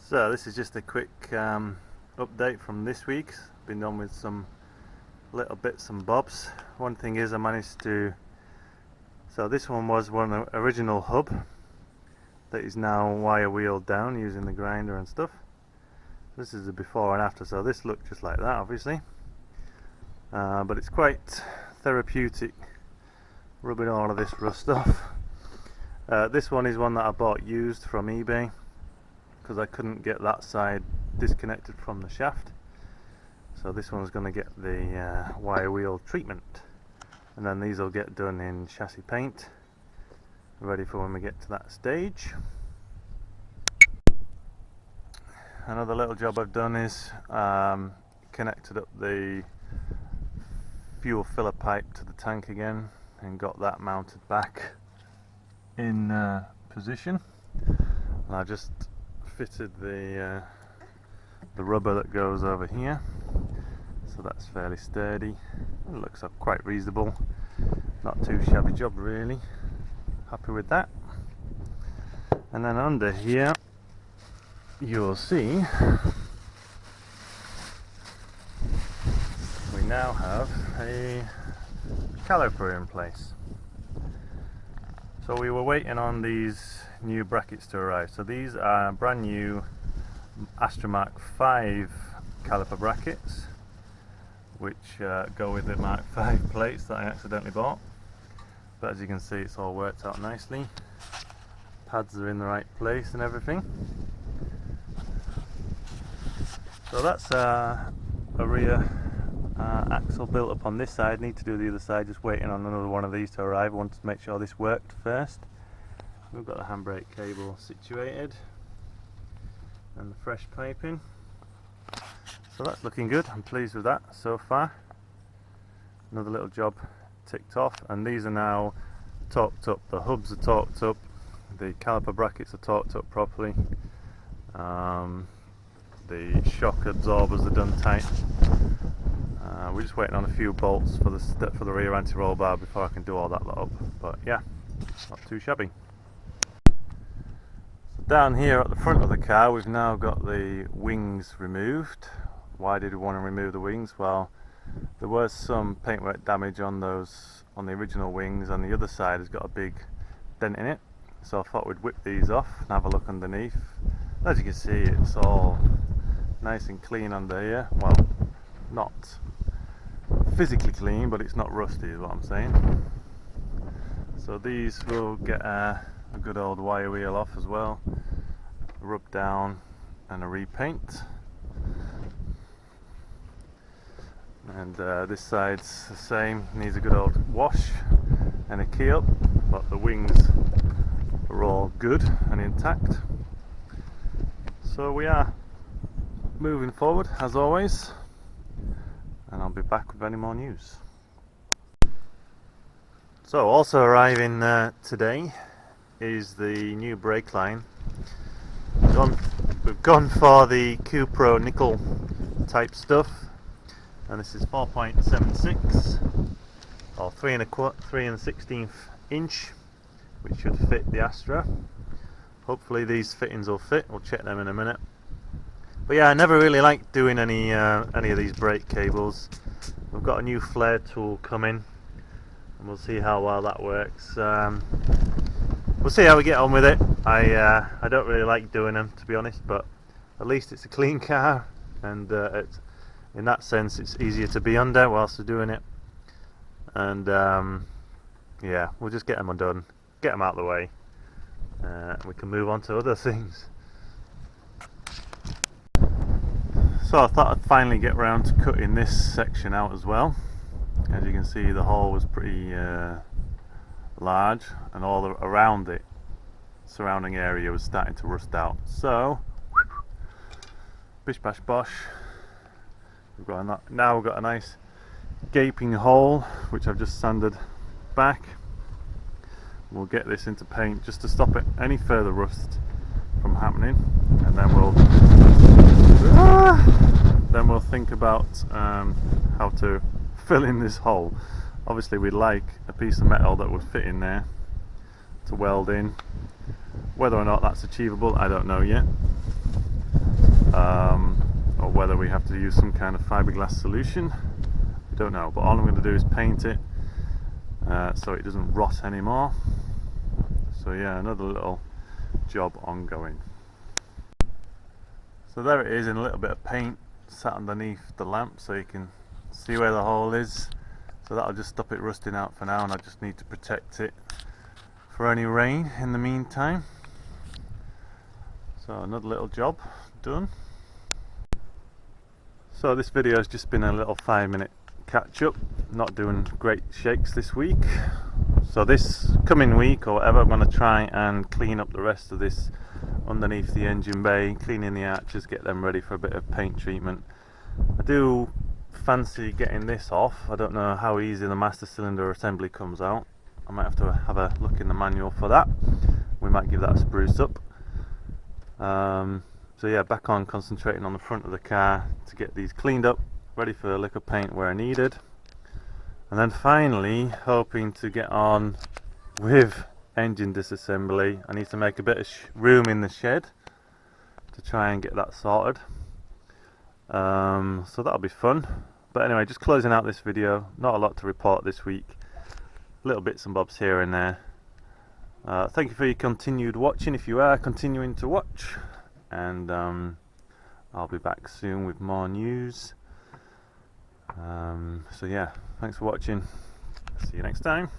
So this is just a quick update from this week. Been on with some little bits and bobs. One thing is I managed to, so this one was one original hub that is now wire wheeled down using the grinder and stuff. This is the before and after, so this looked just like that obviously, but it's quite therapeutic rubbing all of this rust off. This one is one that I bought used from eBay because I couldn't get that side disconnected from the shaft, so this one's going to get the wire wheel treatment, and then these will get done in chassis paint, ready for when we get to that stage. Another little job I've done is connected up the fuel filler pipe to the tank again and got that mounted back in position, and I just fitted the rubber that goes over here, so that's fairly sturdy. It looks up quite reasonable, not too shabby job really. Happy with that. And then under here you'll see we now have a caliper in place. So we were waiting on these new brackets to arrive. So these are brand new Astra Mark 5 caliper brackets, which go with the Mark 5 plates that I accidentally bought. But as you can see, it's all worked out nicely. Pads are in the right place and everything. So that's a rear axle built up on this side. Need to do the other side, just waiting on another one of these to arrive. I wanted to make sure this worked first. We've got the handbrake cable situated and the fresh piping, so that's looking good. I'm pleased with that so far. Another little job ticked off, and these are now torqued up. The hubs are torqued up, the caliper brackets are torqued up properly, the shock absorbers are done tight. We're just waiting on a few bolts for the rear anti-roll bar before I can do all that lot up, but yeah, not too shabby. So down here at the front of the car we've now got the wings removed. Why did we want to remove the wings? Well, there was some paintwork damage on the original wings, and the other side has got a big dent in it, so I thought we'd whip these off and have a look underneath. As you can see, it's all nice and clean under here. Well, not physically clean, but it's not rusty is what I'm saying. So these will get a good old wire wheel off as well, a rub down and a repaint. And this side's the same, needs a good old wash and a key up, but the wings are all good and intact. So we are moving forward as always, and I'll be back with any more news. So also arriving today is the new brake line. We've gone for the Q-Pro nickel type stuff, and this is 4.76 or 3 1/16 inch, which should fit the Astra. Hopefully these fittings will fit. We'll check them in a minute. But yeah, I never really liked doing any of these brake cables. We've got a new flare tool coming, and we'll see how well that works. We'll see how we get on with it. I don't really like doing them, to be honest, but at least it's a clean car, and in that sense it's easier to be under whilst we're doing it. And yeah, we'll just get them undone, get them out of the way, and we can move on to other things. So I thought I'd finally get round to cutting this section out as well. As you can see, the hole was pretty large, and all around it, surrounding area was starting to rust out. So bish bash bosh, we've got now we've got a nice gaping hole which I've just sanded back. We'll get this into paint just to stop any further rust from happening, and then we'll think about how to fill in this hole. Obviously we'd like a piece of metal that would fit in there to weld in. Whether or not that's achievable, I don't know yet. or whether we have to use some kind of fiberglass solution. I don't know, but all I'm going to do is paint it so it doesn't rot anymore. So yeah, another little job ongoing. So there it is in a little bit of paint sat underneath the lamp so you can see where the hole is. So that'll just stop it rusting out for now, and I just need to protect it for any rain in the meantime. So another little job done. So this video has just been a little 5-minute catch up, not doing great shakes this week. So this coming week or whatever, I'm going to try and clean up the rest of this underneath the engine bay, cleaning the arches, get them ready for a bit of paint treatment. I do fancy getting this off. I don't know how easy the master cylinder assembly comes out. I might have to have a look in the manual for that. We might give that a spruce up. So yeah, back on concentrating on the front of the car to get these cleaned up, ready for liquid paint where needed, and then finally hoping to get on with engine disassembly. I need to make a bit of room in the shed to try and get that sorted. So that'll be fun. But anyway, just closing out this video, not a lot to report this week, little bits and bobs here and there. Thank you for your continued watching, if you are continuing to watch, and I'll be back soon with more news. So yeah, thanks for watching, see you next time.